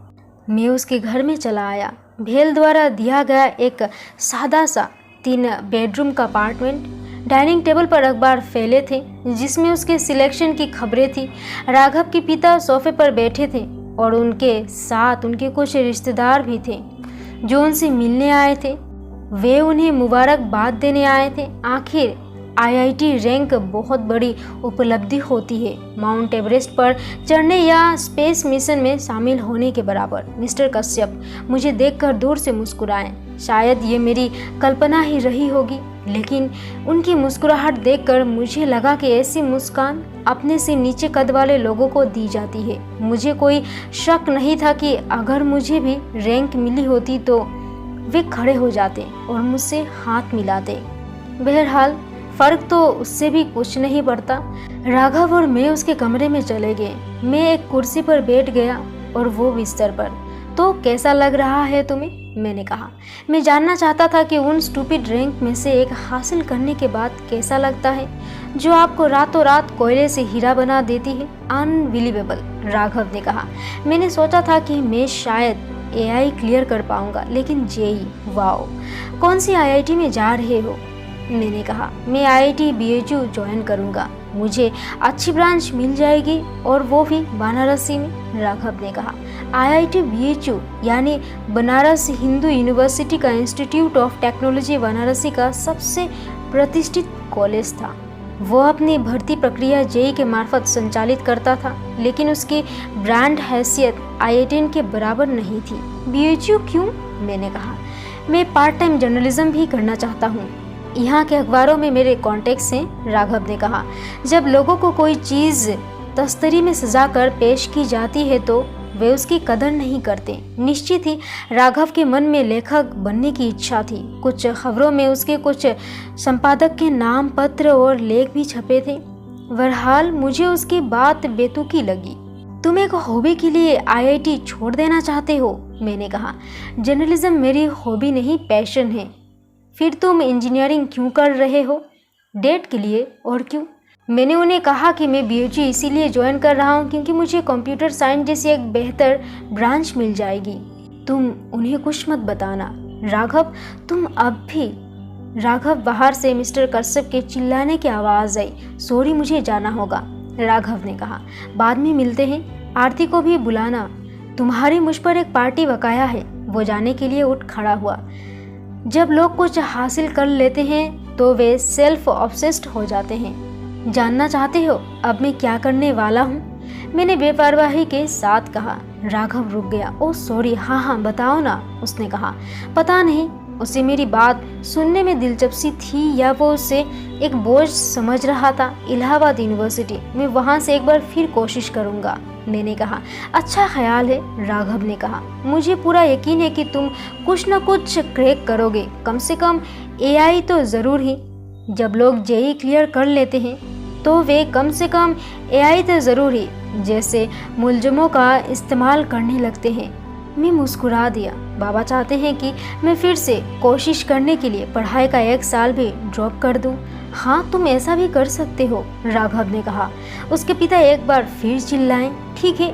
मैं उसके घर में चला आया। भेल द्वारा दिया गया एक सादा सा 3 बेडरूम का अपार्टमेंट। डाइनिंग टेबल पर अखबार फैले थे जिसमें उसके सिलेक्शन की खबरें थी। राघव के पिता सोफे पर बैठे थे और उनके साथ उनके कुछ रिश्तेदार भी थे जो उनसे मिलने आए थे। वे उन्हें मुबारकबाद देने आए थे। आखिर आईआईटी रैंक बहुत बड़ी उपलब्धि होती है, माउंट एवरेस्ट पर चढ़ने या स्पेस मिशन में शामिल होने के बराबर। मिस्टर कश्यप मुझे देखकर दूर से मुस्कुराए। शायद ये मेरी कल्पना ही रही होगी, लेकिन उनकी मुस्कुराहट देखकर मुझे लगा कि ऐसी मुस्कान अपने से नीचे कद वाले लोगों को दी जाती है। मुझे कोई शक नहीं था कि अगर मुझे भी रैंक मिली होती तो वे खड़े हो जाते और मुझसे हाथ मिलाते। बहरहाल फर्क तो उससे भी कुछ नहीं पड़ता। राघव और मैं उसके कमरे में चले गए। मैं एक कुर्सी पर बैठ गया और वो बिस्तर पर। तो कैसा लग रहा है तुम्हें? मैंने कहा। मैं जानना चाहता था कि उन स्टूपिड रैंक में से एक हासिल करने के बाद कैसा लगता है जो आपको रातों रात कोयले से हीरा बना देती है। अनबिलीवेबल, राघव ने कहा। मैंने सोचा था कि मैं शायद एआई क्लियर कर पाऊंगा, लेकिन जेई, वाओ। कौन सी आईआईटी में जा रहे हो? मैंने कहा, मैं आईआईटी बीएचयू ज्वाइन करूंगा। मुझे अच्छी ब्रांच मिल जाएगी और वो भी बनारसी में। राघव ने कहा। आईआईटी बीएचयू यानी बनारस हिंदू यूनिवर्सिटी का इंस्टीट्यूट ऑफ टेक्नोलॉजी वाराणसी का सबसे प्रतिष्ठित कॉलेज था। वो अपनी भर्ती प्रक्रिया जेई के मार्फत संचालित करता था, लेकिन उसकी ब्रांड हैसियत आईआईटीएन के बराबर नहीं थी। बीएचयू क्यों? मैंने कहा। मैं पार्ट टाइम जर्नलिज्म भी करना चाहता हूँ। यहाँ के अखबारों में मेरे कॉन्टेक्ट्स हैं, राघव ने कहा। जब लोगों को कोई चीज़ तस्तरी में सजा कर पेश की जाती है तो वे उसकी कदर नहीं करते। निश्चित ही राघव के मन में लेखक बनने की इच्छा थी। कुछ खबरों में उसके कुछ संपादक के नाम, पत्र और लेख भी छपे थे। बहरहाल मुझे उसकी बात बेतुकी लगी। तुम एक हॉबी के लिए आईआईटी छोड़ देना चाहते हो? मैंने कहा। जर्नलिज्म मेरी हॉबी नहीं, पैशन है। फिर तुम इंजीनियरिंग क्यों कर रहे हो? डेट के लिए। और क्यों? मैंने उन्हें कहा कि मैं बीएचयू इसीलिए ज्वाइन कर रहा हूँ क्योंकि मुझे कंप्यूटर साइंस जैसी एक बेहतर ब्रांच मिल जाएगी। तुम उन्हें कुछ मत बताना राघव, तुम अब भी। राघव, बाहर से मिस्टर कश्यप के चिल्लाने की आवाज़ आई। सॉरी, मुझे जाना होगा, राघव ने कहा। बाद में मिलते हैं। आरती को भी बुलाना, तुम्हारी मुझ पर एक पार्टी बकाया है। वो जाने के लिए उठ खड़ा हुआ। जब लोग कुछ हासिल कर लेते हैं तो वे सेल्फ ऑब्सेस्ड हो जाते हैं। जानना चाहते हो अब मैं क्या करने वाला हूँ? मैंने बेपरवाही के साथ कहा। राघव रुक गया। ओह सॉरी, हाँ बताओ ना, उसने कहा। पता नहीं उसे मेरी बात सुनने में दिलचस्पी थी या वो उसे एक बोझ समझ रहा था। इलाहाबाद यूनिवर्सिटी, मैं वहाँ से एक बार फिर कोशिश करूँगा, मैंने कहा। अच्छा ख्याल है, राघव ने कहा। मुझे पूरा यकीन है कि तुम कुछ न कुछ क्रैक करोगे, कम से कम एआई तो ज़रूर ही। जब लोग जेईई क्लियर कर लेते हैं तो वे कम से कम एआई तो ज़रूर ही जैसे मुलजमों का इस्तेमाल करने लगते हैं। मैं मुस्कुरा दिया। बाबा चाहते हैं कि मैं फिर से कोशिश करने के लिए पढ़ाई का 1 साल भी ड्रॉप कर दूं। हाँ, तुम ऐसा भी कर सकते हो, राघव ने कहा। उसके पिता एक बार फिर चिल्लाए। ठीक है,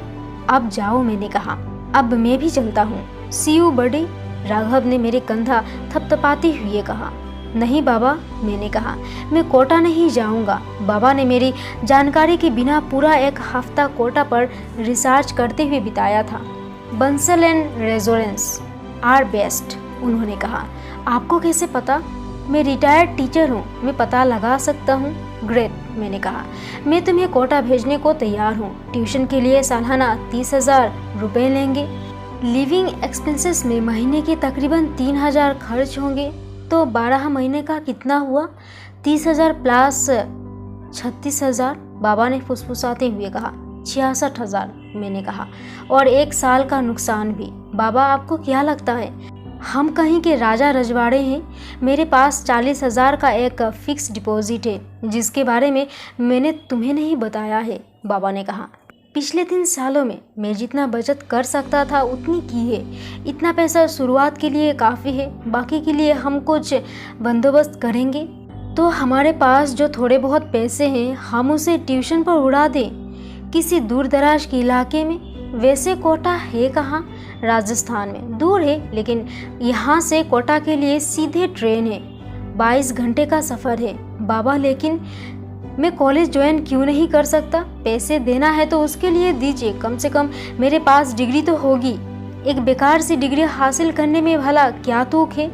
अब जाओ, मैंने कहा। अब मैं भी चलता हूँ। सी यू बडी, राघव ने मेरे कंधा थपथपाते हुए कहा। नहीं बाबा, मैंने कहा, मैं कोटा नहीं जाऊंगा। बाबा ने मेरी जानकारी के बिना पूरा 1 हफ्ता कोटा पर रिसर्च करते हुए बिताया था। Bansal and Resonance are best, उन्होंने कहा। आपको कैसे पता? मैं रिटायर्ड टीचर हूँ, मैं पता लगा सकता हूँ। ग्रेट, मैंने कहा। मैं तुम्हें कोटा भेजने को तैयार हूँ। ट्यूशन के लिए सालाना 30,000 रुपये लेंगे। लिविंग एक्सपेंसेस में महीने के तकरीबन 3,000 खर्च होंगे। तो 12 महीने का कितना हुआ? 30,000 प्लस 36,000, बाबा ने फुसफुसाते हुए कहा। 66,000, मैंने कहा। और 1 साल का नुकसान भी। बाबा, आपको क्या लगता है हम कहीं के राजा रजवाड़े हैं? मेरे पास 40,000 का एक फिक्स डिपॉजिट है जिसके बारे में मैंने तुम्हें नहीं बताया है, बाबा ने कहा। पिछले 3 सालों में मैं जितना बचत कर सकता था उतनी की है। इतना पैसा शुरुआत के लिए काफ़ी है, बाकी के लिए हम कुछ बंदोबस्त करेंगे। तो हमारे पास जो थोड़े बहुत पैसे हैं हम उसे ट्यूशन पर उड़ा दें किसी दूर दराज के इलाके में। वैसे कोटा है कहाँ? राजस्थान में। दूर है, लेकिन यहाँ से कोटा के लिए सीधे ट्रेन है। 22 घंटे का सफ़र है। बाबा, लेकिन मैं कॉलेज ज्वाइन क्यों नहीं कर सकता? पैसे देना है तो उसके लिए दीजिए, कम से कम मेरे पास डिग्री तो होगी। एक बेकार सी डिग्री हासिल करने में भला क्या तुक है?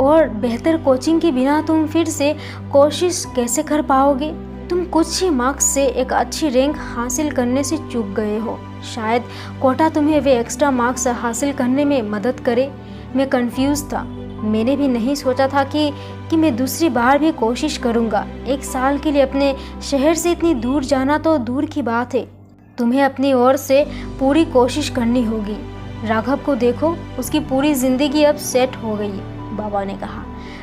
और बेहतर कोचिंग के बिना तुम फिर से कोशिश कैसे कर पाओगे? तुम कुछ ही मार्क्स से एक अच्छी रैंक हासिल करने से चूक गए हो। शायद कोटा तुम्हें वे एक्स्ट्रा मार्क्स हासिल करने में मदद करे। मैं कंफ्यूज था। मैंने भी नहीं सोचा था कि मैं दूसरी बार भी कोशिश करूँगा। 1 साल के लिए अपने शहर से इतनी दूर जाना तो दूर की बात है। तुम्हें अपनी ओर से पूरी कोशिश करनी होगी। राघव को देखो, उसकी पूरी ज़िंदगी अब सेट हो गई, बाबा ने कहा।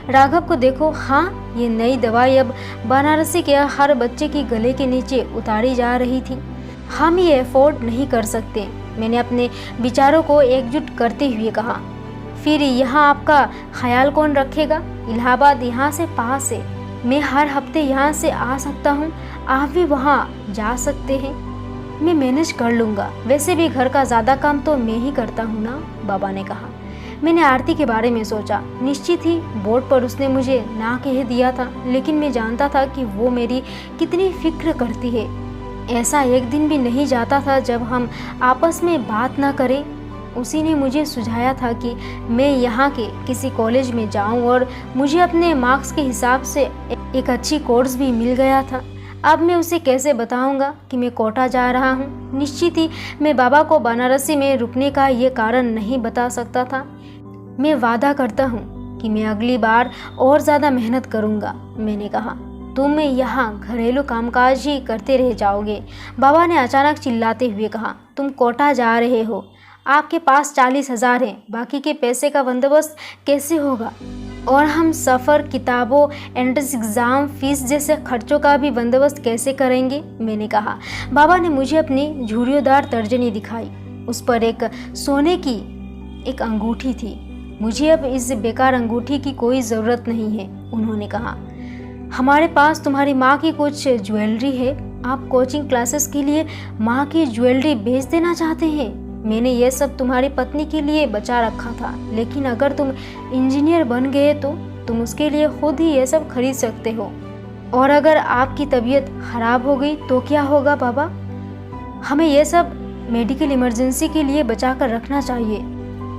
राघव को देखो। हाँ, ये नई दवाई अब बनारसी के हर बच्चे की गले के नीचे उतारी जा रही थी। हम ये अफोर्ड नहीं कर सकते, मैंने अपने विचारों को एकजुट करते हुए कहा। फिर यहाँ आपका ख्याल कौन रखेगा? इलाहाबाद यहाँ से पास है। मैं हर हफ्ते यहाँ से आ सकता हूँ, आप भी वहाँ जा सकते हैं। मैं मैनेज कर लूँगा। वैसे भी घर का ज़्यादा काम तो मैं ही करता हूँ ना, बाबा ने कहा। मैंने आरती के बारे में सोचा। निश्चित ही बोर्ड पर उसने मुझे ना कह दिया था, लेकिन मैं जानता था कि वो मेरी कितनी फिक्र करती है। ऐसा एक दिन भी नहीं जाता था जब हम आपस में बात ना करें। उसी ने मुझे सुझाया था कि मैं यहाँ के किसी कॉलेज में जाऊँ और मुझे अपने मार्क्स के हिसाब से एक अच्छी कोर्स भी मिल गया था। अब मैं उसे कैसे बताऊंगा कि मैं कोटा जा रहा हूँ? निश्चित ही मैं बाबा को बनारसी में रुकने का ये कारण नहीं बता सकता था। मैं वादा करता हूँ कि मैं अगली बार और ज़्यादा मेहनत करूँगा, मैंने कहा। तुम यहाँ घरेलू कामकाज ही करते रह जाओगे, बाबा ने अचानक चिल्लाते हुए कहा। तुम कोटा जा रहे हो, आपके पास 40,000 हैं, बाकी के पैसे का बंदोबस्त कैसे होगा? और हम सफ़र, किताबों, एंट्रेंस एग्ज़ाम, फीस जैसे खर्चों का भी बंदोबस्त कैसे करेंगे? मैंने कहा। बाबा ने मुझे अपनी झुर्रियोंदार तर्जनी दिखाई। उस पर एक सोने की एक अंगूठी थी। मुझे अब इस बेकार अंगूठी की कोई ज़रूरत नहीं है, उन्होंने कहा। हमारे पास तुम्हारी माँ की कुछ ज्वेलरी है। आप कोचिंग क्लासेस के लिए माँ की ज्वेलरी बेच देना चाहते हैं? मैंने ये सब तुम्हारी पत्नी के लिए बचा रखा था, लेकिन अगर तुम इंजीनियर बन गए तो तुम उसके लिए खुद ही ये सब खरीद सकते हो। और अगर आपकी तबीयत खराब हो गई तो क्या होगा बाबा? हमें ये सब मेडिकल इमरजेंसी के लिए बचा कर रखना चाहिए।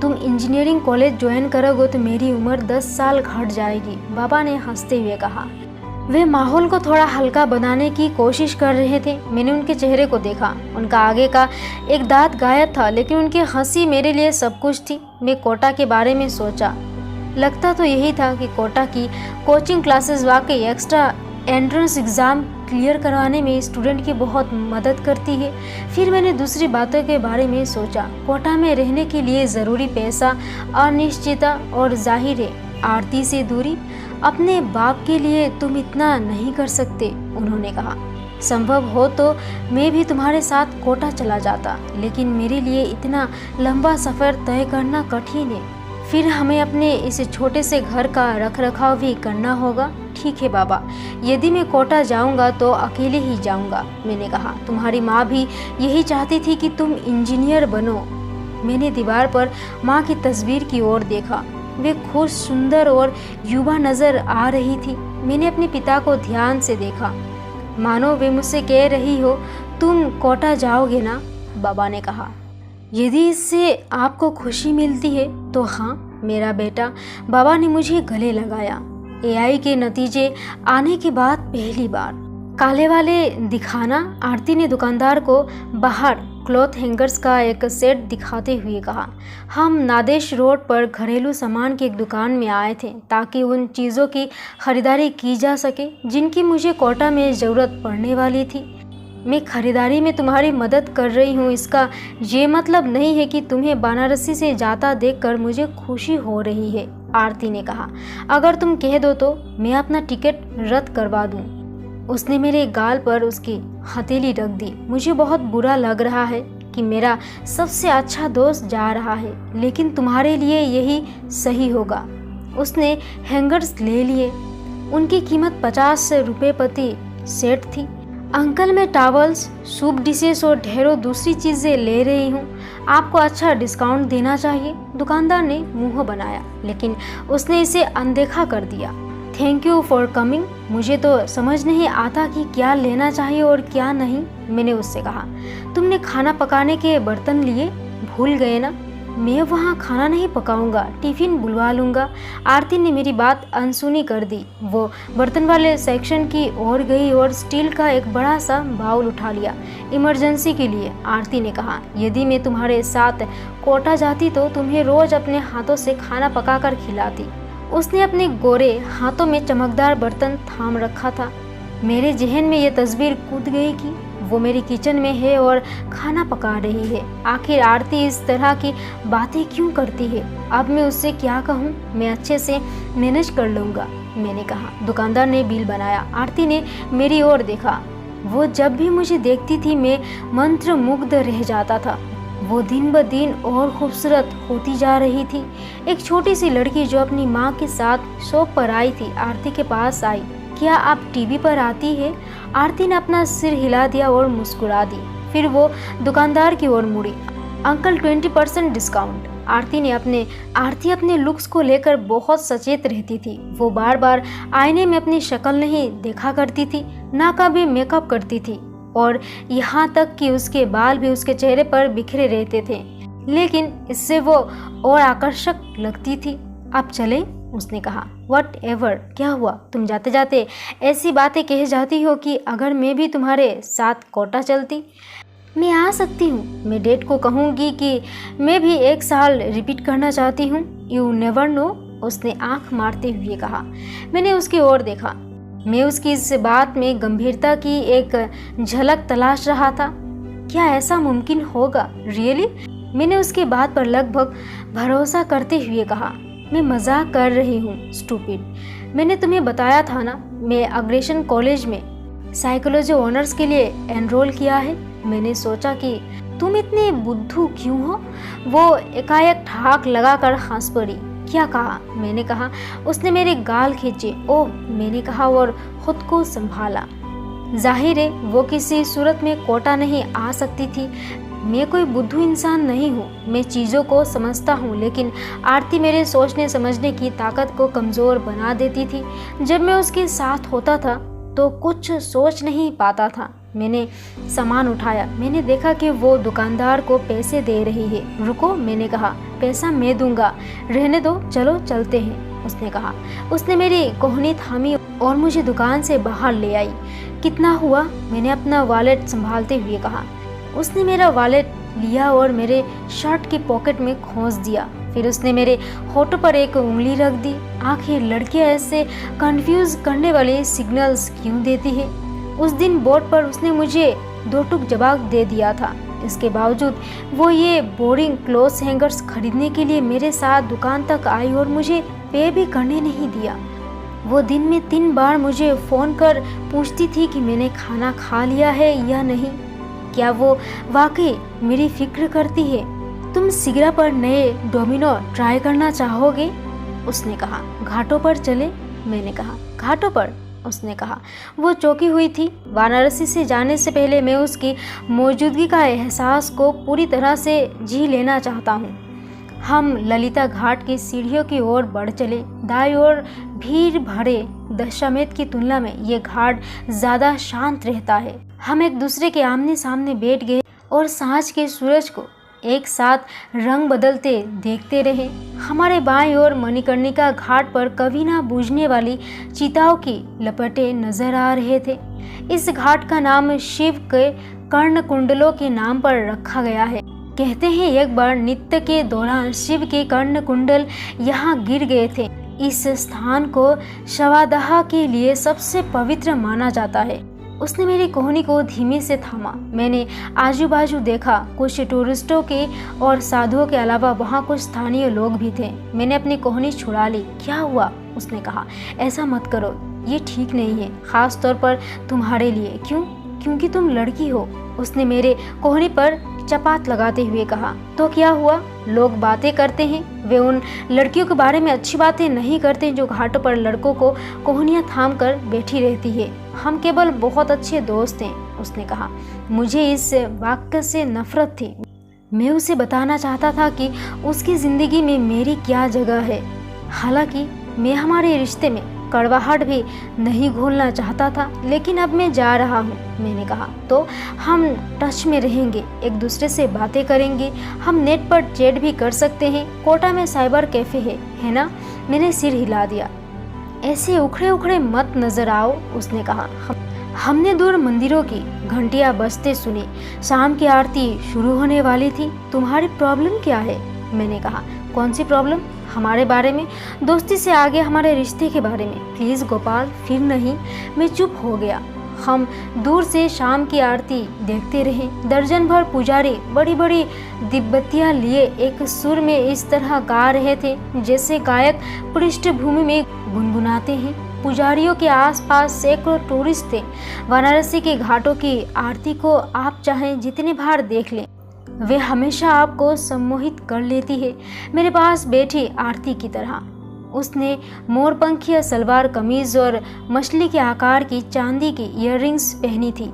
तुम इंजीनियरिंग कॉलेज ज्वाइन करोगे तो मेरी उम्र 10 साल घट जाएगी, बाबा ने हंसते हुए कहा। वे माहौल को थोड़ा हल्का बनाने की कोशिश कर रहे थे। मैंने उनके चेहरे को देखा। उनका आगे का एक दांत गायब था, लेकिन उनकी हंसी मेरे लिए सब कुछ थी। मैं कोटा के बारे में सोचा। लगता तो यही था कि कोटा की कोचिंग क्लासेस वाकई एक्स्ट्रा एंट्रेंस एग्ज़ाम क्लियर करवाने में स्टूडेंट की बहुत मदद करती है। फिर मैंने दूसरी बातों के बारे में सोचा। कोटा में रहने के लिए ज़रूरी पैसा, अनिश्चितता और जाहिर है आरती से दूरी। अपने बाप के लिए तुम इतना नहीं कर सकते, उन्होंने कहा। संभव हो तो मैं भी तुम्हारे साथ कोटा चला जाता, लेकिन मेरे लिए इतना लंबा सफ़र तय करना कठिन है। फिर हमें अपने इस छोटे से घर का रखरखाव भी करना होगा। ठीक है बाबा, यदि मैं कोटा जाऊंगा तो अकेले ही जाऊंगा, मैंने कहा। तुम्हारी माँ भी यही चाहती थी कि तुम इंजीनियर बनो। मैंने दीवार पर माँ की तस्वीर की ओर देखा। वे खुश, सुंदर और युवा नजर आ रही थी। मैंने अपने पिता को ध्यान से देखा, मानो वे मुझसे कह रही हो, तुम कोटा जाओगे ना? बाबा ने कहा। यदि इससे आपको खुशी मिलती है तो हाँ मेरा बेटा, बाबा ने मुझे गले लगाया। एआई के नतीजे आने के बाद पहली बार काले वाले दिखाना, आरती ने दुकानदार को बाहर क्लॉथ हैंगर्स का एक सेट दिखाते हुए कहा। हम नादेश रोड पर घरेलू सामान की एक दुकान में आए थे ताकि उन चीज़ों की खरीदारी की जा सके जिनकी मुझे कोटा में ज़रूरत पड़ने वाली थी। मैं खरीदारी में तुम्हारी मदद कर रही हूँ, इसका ये मतलब नहीं है कि तुम्हें बनारसी से जाता देखकर मुझे खुशी हो रही है, आरती ने कहा। अगर तुम कह दो तो मैं अपना टिकट रद्द करवा दूँ। उसने मेरे गाल पर उसकी हथेली रख दी। मुझे बहुत बुरा लग रहा है कि मेरा सबसे अच्छा दोस्त जा रहा है, लेकिन तुम्हारे लिए यही सही होगा। उसने हैंगर्स ले लिए। उनकी कीमत 50 रुपये प्रति सेट थी। अंकल, मैं टॉवल्स, सूप डिशेस और ढेरों दूसरी चीज़ें ले रही हूँ। आपको अच्छा डिस्काउंट देना चाहिए। दुकानदार ने मुंह बनाया, लेकिन उसने इसे अनदेखा कर दिया। Thank you for coming. मुझे तो समझ नहीं आता कि क्या लेना चाहिए और क्या नहीं, मैंने उससे कहा। तुमने खाना पकाने के बर्तन लिए, भूल गए ना? मैं वहाँ खाना नहीं पकाऊंगा, टिफ़िन बुलवा लूँगा। आरती ने मेरी बात अनसुनी कर दी। वो बर्तन वाले सेक्शन की ओर गई और स्टील का एक बड़ा सा बाउल उठा लिया। इमरजेंसी के लिए, आरती ने कहा। यदि मैं तुम्हारे साथ कोटा जाती तो तुम्हें रोज़ अपने हाथों से खाना पकाकर खिलाती। उसने अपने गोरे हाथों में चमकदार बर्तन थाम रखा था। मेरे जहन में ये तस्वीर कूद गई कि वो मेरी किचन में है और खाना पका रही है। आखिर आरती इस तरह की बातें क्यों करती है? अब मैं उससे क्या कहूँ? मैं अच्छे से मैनेज कर लूँगा, मैंने कहा। दुकानदार ने बिल बनाया। आरती ने मेरी ओर देखा। वो जब भी मुझे देखती थी मैं मंत्रमुग्ध रह जाता था। वो दिन ब दिन और खूबसूरत होती जा रही थी। एक छोटी सी लड़की जो अपनी माँ के साथ शॉप पर आई थी, आरती के पास आई। क्या आप टीवी पर आती है? आरती ने अपना सिर हिला दिया और मुस्कुरा दी। फिर वो दुकानदार की ओर मुड़ी। Uncle, 20% discount. आरती अपने लुक्स को लेकर बहुत सचेत रहती थी। वो बार बार आईने में अपनी शक्ल नहीं देखा करती थी, ना कभी मेकअप करती थी, और यहाँ तक कि उसके बाल भी उसके चेहरे पर बिखरे रहते थे, लेकिन इससे वो और आकर्षक लगती थी। आप चले? उसने कहा। वट एवर, क्या हुआ? तुम जाते जाते ऐसी बातें कह जाती हो कि अगर मैं भी तुम्हारे साथ कोटा चलती। मैं आ सकती हूँ। मैं डेट को कहूँगी कि मैं भी 1 साल रिपीट करना चाहती हूँ। यू नेवर नो, उसने आंख मारते हुए कहा। मैंने उसकी ओर देखा। मैं उसकी इस बात में गंभीरता की एक झलक तलाश रहा था। क्या ऐसा मुमकिन होगा? रियली? मैंने उसकी बात पर लगभग भरोसा करते हुए कहा, मैं मजाक कर रही हूँ स्टूपिड। मैंने तुम्हें बताया था ना, मैं अग्रेशन कॉलेज में साइकोलॉजी ऑनर्स के लिए एनरोल किया है। मैंने सोचा कि तुम इतने बुद्धू क्यों हो। वो एकाएक ठहाक लगाकर हंस पड़ी। क्या कहा? मैंने कहा। उसने मेरे गाल खींचे। ओह, मैंने कहा और खुद को संभाला। जाहिर है वो किसी सूरत में कोटा नहीं आ सकती थी। मैं कोई बुद्धू इंसान नहीं हूँ, मैं चीज़ों को समझता हूँ, लेकिन आरती मेरे सोचने समझने की ताकत को कमज़ोर बना देती थी। जब मैं उसके साथ होता था तो कुछ सोच नहीं पाता था। मैंने सामान उठाया। मैंने देखा कि वो दुकानदार को पैसे दे रही है। रुको, मैंने कहा, पैसा मैं दूंगा, रहने दो, चलो चलते हैं, उसने कहा। उसने मेरी कोहनी थामी और मुझे दुकान से बाहर ले आई। कितना हुआ? मैंने अपना वॉलेट संभालते हुए कहा। उसने मेरा वॉलेट लिया और मेरे शर्ट की पॉकेट में खोस दिया। फिर उसने मेरे होठों पर एक उंगली रख दी। आखिर लड़कियां ऐसे कंफ्यूज करने वाले सिग्नल्स क्यों देती है? उस दिन बोर्ड पर उसने मुझे 2 टूक जवाब दे दिया था। इसके बावजूद वो ये बोरिंग क्लोथ हैंगर्स खरीदने के लिए मेरे साथ दुकान तक आई और मुझे पे भी करने नहीं दिया। वो दिन में 3 बार मुझे फ़ोन कर पूछती थी कि मैंने खाना खा लिया है या नहीं। क्या वो वाकई मेरी फिक्र करती है? तुम सिगरा पर नए डोमिनो ट्राई करना चाहोगे? उसने कहा। घाटों पर चले? मैंने कहा। घाटों पर? उसने कहा। वो चौंकी हुई थी। वाराणसी से जाने से पहले मैं उसकी मौजूदगी का एहसास को पूरी तरह से जी लेना चाहता हूँ। हम ललिता घाट की सीढ़ियों की ओर बढ़ चले। दाईं ओर भीड़ भरे दशाश्वमेध की तुलना में ये घाट ज़्यादा शांत रहता है। हम एक दूसरे के आमने सामने बैठ गए और सांझ के सूरज को एक साथ रंग बदलते देखते रहे। हमारे बाईं ओर मणिकर्णिका घाट पर कभी ना बुझने वाली चिताओं की लपटें नजर आ रहे थे। इस घाट का नाम शिव के कर्ण कुंडलों के नाम पर रखा गया है। कहते हैं एक बार नृत्य के दौरान शिव के कर्ण कुंडल यहाँ गिर गए थे। इस स्थान को शवदाह के लिए सबसे पवित्र माना जाता है। उसने मेरी कोहनी को धीमे से थामा। मैंने आजू बाजू देखा। कुछ टूरिस्टों के और साधुओं के अलावा वहाँ कुछ स्थानीय लोग भी थे। मैंने अपनी कोहनी छुड़ा ली। क्या हुआ? उसने कहा। ऐसा मत करो, ये ठीक नहीं है, खास तौर पर तुम्हारे लिए। क्यों? क्योंकि तुम लड़की हो, उसने मेरे कोहनी पर चपात लगाते हुए कहा। तो क्या हुआ? लोग बातें करते हैं, वे उन लड़कियों के बारे में अच्छी बातें नहीं करते जो घाटों पर लड़कों को कोहनियां थाम कर बैठी रहती है। हम केवल बहुत अच्छे दोस्त हैं, उसने कहा। मुझे इस वाक्य से नफरत थी। मैं उसे बताना चाहता था कि उसकी जिंदगी में मेरी क्या जगह है। हालांकि मैं हमारे रिश्ते में कड़वाहट भी नहीं घोलना चाहता था, लेकिन अब मैं जा रहा हूँ, मैंने कहा। तो हम टच में रहेंगे, एक दूसरे से बातें करेंगे, हम नेट पर चैट भी कर सकते हैं। कोटा में साइबर कैफे है ना? मैंने सिर हिला दिया। ऐसे उखड़े उखड़े मत नजर आओ, उसने कहा। हमने दूर मंदिरों की घंटियां बजते सुनी। शाम की आरती शुरू होने वाली थी। तुम्हारी प्रॉब्लम क्या है? मैंने कहा। कौन सी प्रॉब्लम? हमारे बारे में, दोस्ती से आगे हमारे रिश्ते के बारे में। प्लीज़ गोपाल, फिर नहीं। मैं चुप हो गया। हम दूर से शाम की आरती देखते रहे। दर्जन भर पुजारी बड़ी बड़ी दिब्बतियाँ लिए एक सुर में इस तरह गा रहे थे जैसे गायक पृष्ठभूमि में गुनगुनाते हैं। पुजारियों के आसपास सैकड़ों टूरिस्ट थे। वाराणसी के घाटों की आरती को आप चाहें जितनी बार देख लें, वे हमेशा आपको सम्मोहित कर लेती है। मेरे पास बैठी आरती की तरह। उसने मोरपंखिया सलवार कमीज और मछली के आकार की चांदी की इयररिंग्स पहनी थी।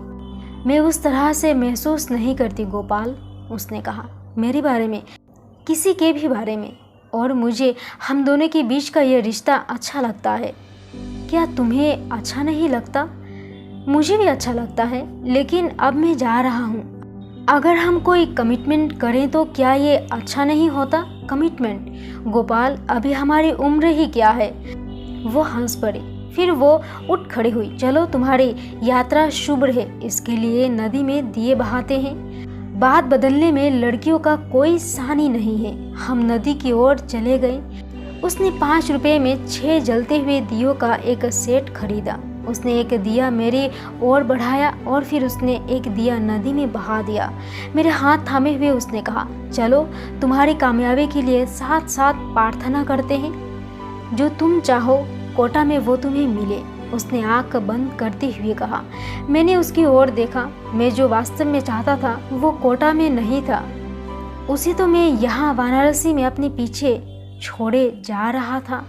मैं उस तरह से महसूस नहीं करती गोपाल, उसने कहा। मेरे बारे में, किसी के भी बारे में। और मुझे हम दोनों के बीच का यह रिश्ता अच्छा लगता है। क्या तुम्हें अच्छा नहीं लगता? मुझे भी अच्छा लगता है, लेकिन अब मैं जा रहा हूँ। अगर हम कोई कमिटमेंट करें तो क्या ये अच्छा नहीं होता? कमिटमेंट? गोपाल, अभी हमारी उम्र ही क्या है? वो हंस पड़ी। फिर वो उठ खड़ी हुई। चलो, तुम्हारी यात्रा शुभ रहे, इसके लिए नदी में दिए बहाते हैं। बात बदलने में लड़कियों का कोई सानी नहीं है। हम नदी की ओर चले गए। उसने 5 रुपए में 6 जलते हुए दियों का एक सेट खरीदा। उसने एक दिया मेरी ओर बढ़ाया और फिर उसने एक दिया नदी में बहा दिया। मेरे हाथ थामे हुए उसने कहा, चलो तुम्हारी कामयाबी के लिए साथ साथ प्रार्थना करते हैं। जो तुम चाहो कोटा में वो तुम्हें मिले। उसने आंख बंद करते हुए कहा। मैंने उसकी ओर देखा। मैं जो वास्तव में चाहता था वो कोटा में नहीं था, उसे तो मैं यहाँ वाराणसी में अपने पीछे छोड़े जा रहा था।